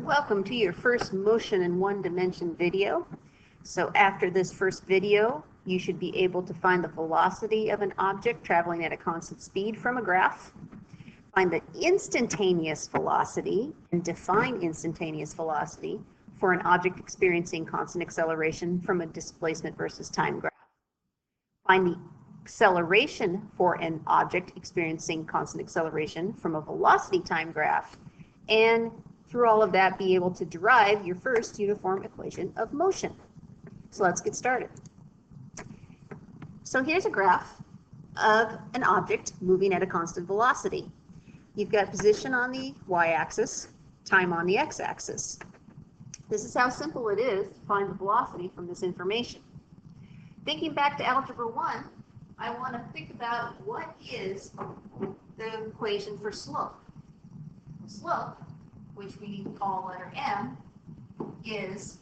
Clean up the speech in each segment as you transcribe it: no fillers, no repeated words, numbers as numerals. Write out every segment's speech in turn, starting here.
Welcome to your first motion in one dimension video. So after this first video, you should be able to find the velocity of an object traveling at a constant speed from a graph, find the instantaneous velocity, and define instantaneous velocity for an object experiencing constant acceleration from a displacement versus time graph. Find the acceleration for an object experiencing constant acceleration from a velocity time graph, and through all of that, be able to derive your first uniform equation of motion. So let's get started. So here's a graph of an object moving at a constant velocity. You've got position on the y-axis, time on the x-axis. This is how simple it is to find the velocity from this information. Thinking back to Algebra 1, I want to think about what is the equation for slope. Slope, which we call letter M, is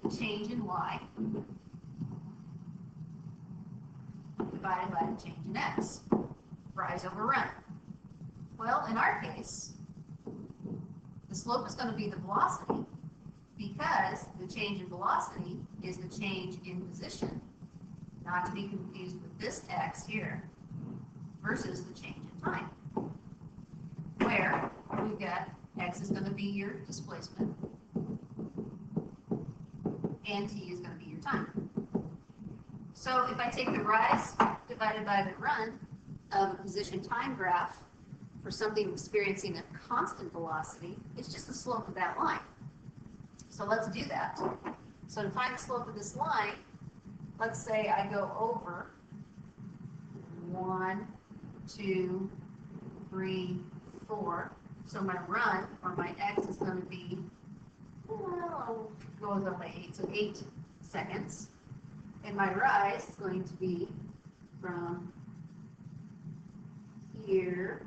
the change in y divided by the change in x, rise over run. Well, in our case, the slope is going to be the velocity because the change in velocity is the change in position, not to be confused with this x here, versus the change in time, where we've got x is going to be your displacement, and t is going to be your time. So if I take the rise divided by the run of a position time graph for something experiencing a constant velocity, it's just the slope of that line. So let's do that. So to find the slope of this line, let's say I go over 1, 2, 3, 4. So my run, or my x, is going to be, well, goes up by 8, so 8 seconds. And my rise is going to be from here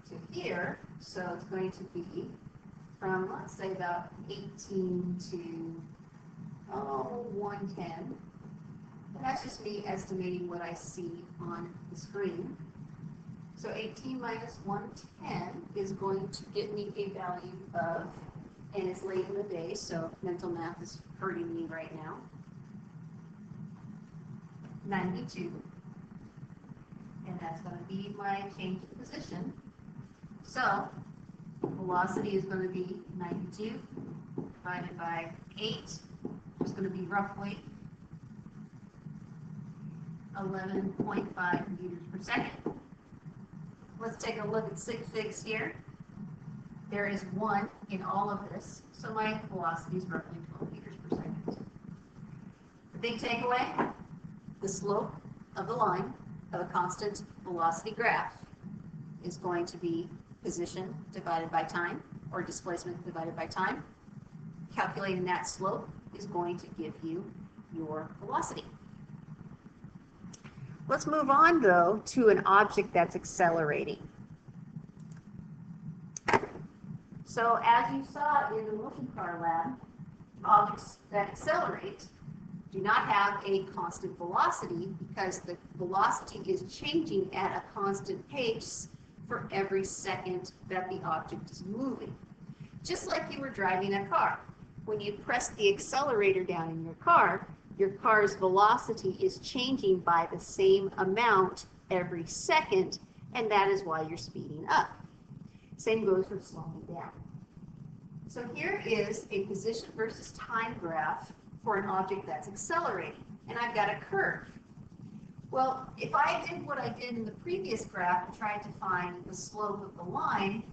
to here. So it's going to be from, let's say, about 18 to 110. And that's just me estimating what I see on the screen. So 18 minus 110 is going to get me a value of, and it's late in the day, so mental math is hurting me right now, 92. And that's going to be my change in position. So velocity is going to be 92 divided by 8, which is going to be roughly 11.5 meters per second. Let's take a look at sig figs here. There is 1 in all of this, so my velocity is roughly 12 meters per second. The big takeaway, the slope of the line of a constant velocity graph is going to be position divided by time, or displacement divided by time. Calculating that slope is going to give you your velocity. Let's move on, though, to an object that's accelerating. So as you saw in the motion car lab, objects that accelerate do not have a constant velocity because the velocity is changing at a constant pace for every second that the object is moving. Just like you were driving a car. When you press the accelerator down in your car's velocity is changing by the same amount every second, and that is why you're speeding up. Same goes for slowing down. So here is a position versus time graph for an object that's accelerating, and I've got a curve. Well, if I did what I did in the previous graph and tried to find the slope of the line,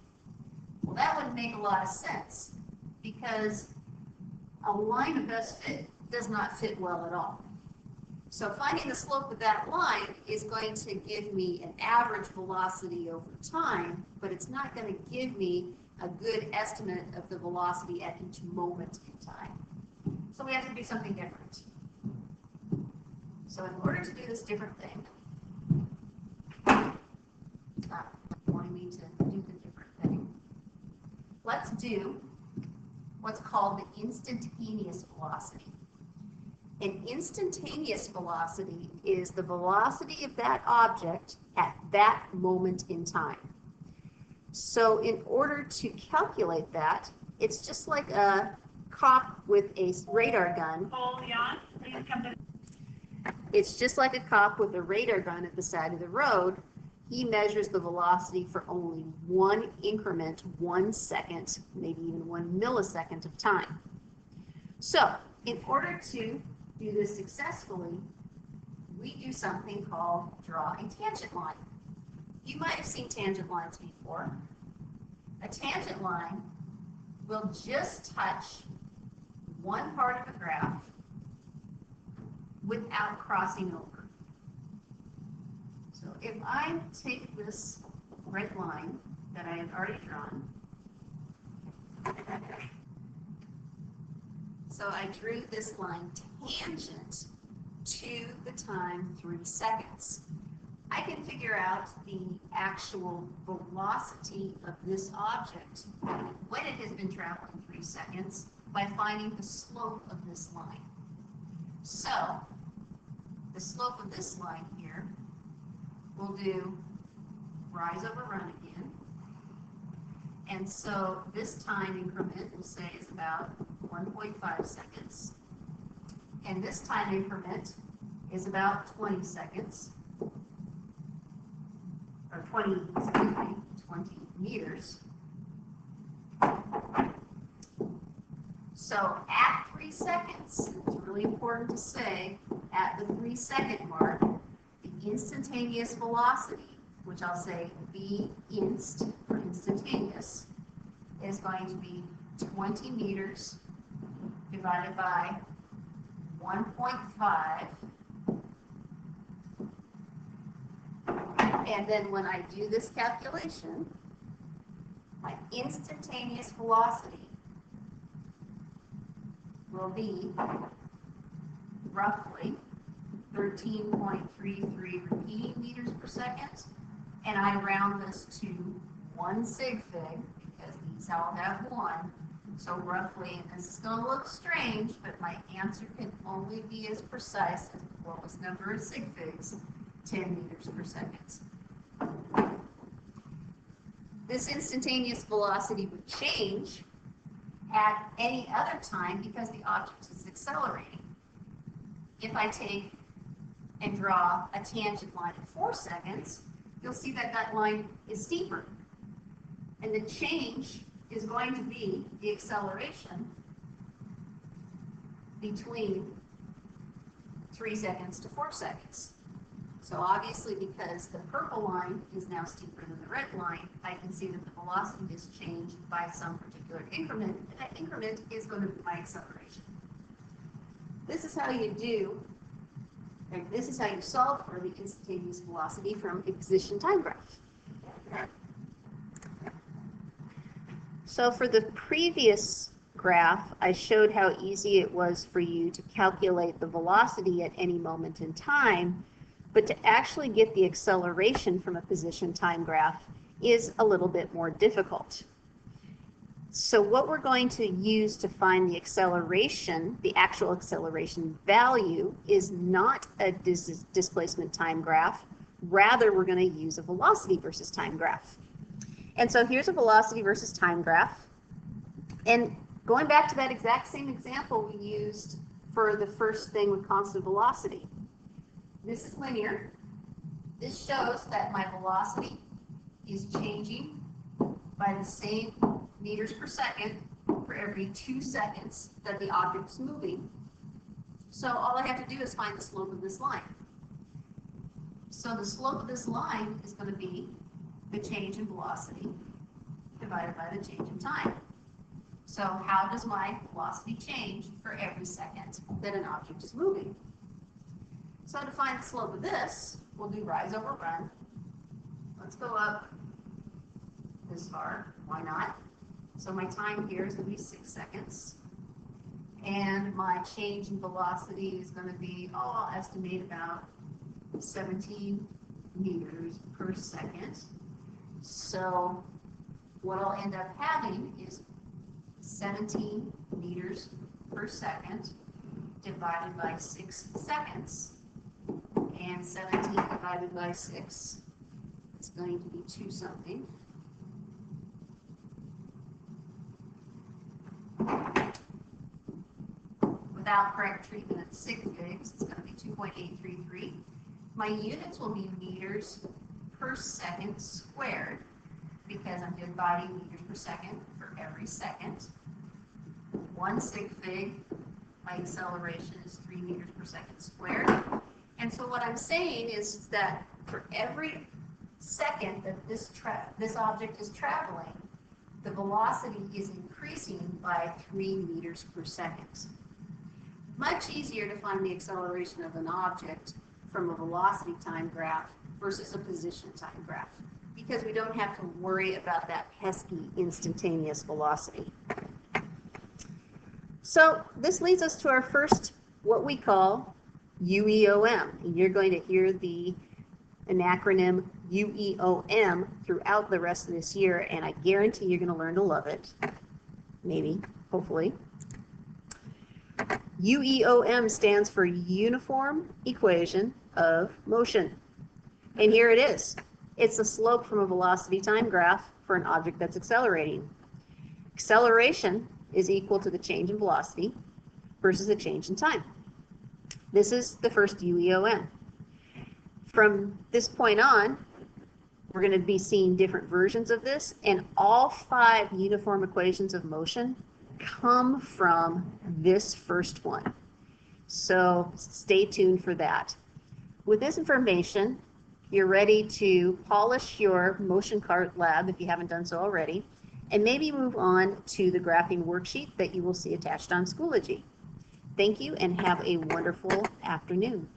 well, that wouldn't make a lot of sense because a line of best fit does not fit well at all. So finding the slope of that line is going to give me an average velocity over time, but it's not going to give me a good estimate of the velocity at each moment in time. So we have to do something different. So in order to do this different thing, it's not wanting me to do the different thing. Let's do what's called the instantaneous velocity. An instantaneous velocity is the velocity of that object at that moment in time. So in order to calculate that, It's just like a cop with a radar gun. It's just like a cop with a radar gun at the side of the road. He measures the velocity for only one increment, 1 second, maybe even 1 millisecond of time. So, in order to do this successfully, we do something called draw a tangent line. You might have seen tangent lines before. A tangent line will just touch one part of the graph without crossing over. So if I take this red line that I have already drawn, so I drew this line tangent to the time 3 seconds. I can figure out the actual velocity of this object when it has been traveling 3 seconds by finding the slope of this line. So the slope of this line here will do rise over run again. And so this time increment, we'll say, is about 1.5 seconds. And this time increment is about 20 seconds. Or 20 meters. So at 3 seconds, it's really important to say, at the 3-second mark, the instantaneous velocity, which I'll say V inst for instantaneous, is going to be 20 meters divided by 1.5. And then when I do this calculation, my instantaneous velocity will be roughly 13.33 repeating meters per second. And I round this to 1 sig fig because these all have 1. So roughly, and this is going to look strange, but my answer can only be as precise as the lowest number of sig figs, 10 meters per second. This instantaneous velocity would change at any other time because the object is accelerating. If I take and draw a tangent line at 4 seconds, you'll see that that line is steeper. And the change is going to be the acceleration between 3 seconds to 4 seconds. So obviously, because the purple line is now steeper than the red line, I can see that the velocity has changed by some particular increment, and that increment is going to be my acceleration. This is how you do, and this is how you solve for the instantaneous velocity from a position time graph. So for the previous graph, I showed how easy it was for you to calculate the velocity at any moment in time. But to actually get the acceleration from a position time graph is a little bit more difficult. So what we're going to use to find the acceleration, the actual acceleration value, is not a displacement time graph. Rather, we're going to use a velocity versus time graph. And so here's a velocity versus time graph. And going back to that exact same example we used for the first thing with constant velocity. This is linear. This shows that my velocity is changing by the same meters per second for every 2 seconds that the object is moving. So all I have to do is find the slope of this line. So the slope of this line is going to be the change in velocity divided by the change in time. So how does my velocity change for every second that an object is moving? So to find the slope of this, we'll do rise over run. Let's go up this far. Why not? So my time here is going to be 6 seconds. And my change in velocity is going to be, I'll estimate about 17 meters per second. So what I'll end up having is 17 meters per second divided by 6 seconds. And 17 divided by 6 is going to be 2 something. without correct treatment at 6 figs, it's going to be 2.833. My units will be meters per second squared, because I'm dividing meters per second for every second. 1 sig fig, my acceleration is 3 meters per second squared. And so what I'm saying is that for every second that this object is traveling, the velocity is increasing by 3 meters per second. Much easier to find the acceleration of an object from a velocity time graph versus a position time graph, because we don't have to worry about that pesky instantaneous velocity. So this leads us to our first, what we call UEOM. And you're going to hear an acronym UEOM throughout the rest of this year, and I guarantee you're going to learn to love it. Maybe, hopefully. UEOM stands for Uniform Equation of Motion. And here it is. It's the slope from a velocity time graph for an object that's accelerating. Acceleration is equal to the change in velocity versus the change in time. This is the first UEOM. From this point on, we're going to be seeing different versions of this, and all 5 uniform equations of motion come from this first one. So stay tuned for that. With this information, you're ready to polish your motion cart lab if you haven't done so already, and maybe move on to the graphing worksheet that you will see attached on Schoology. Thank you and have a wonderful afternoon.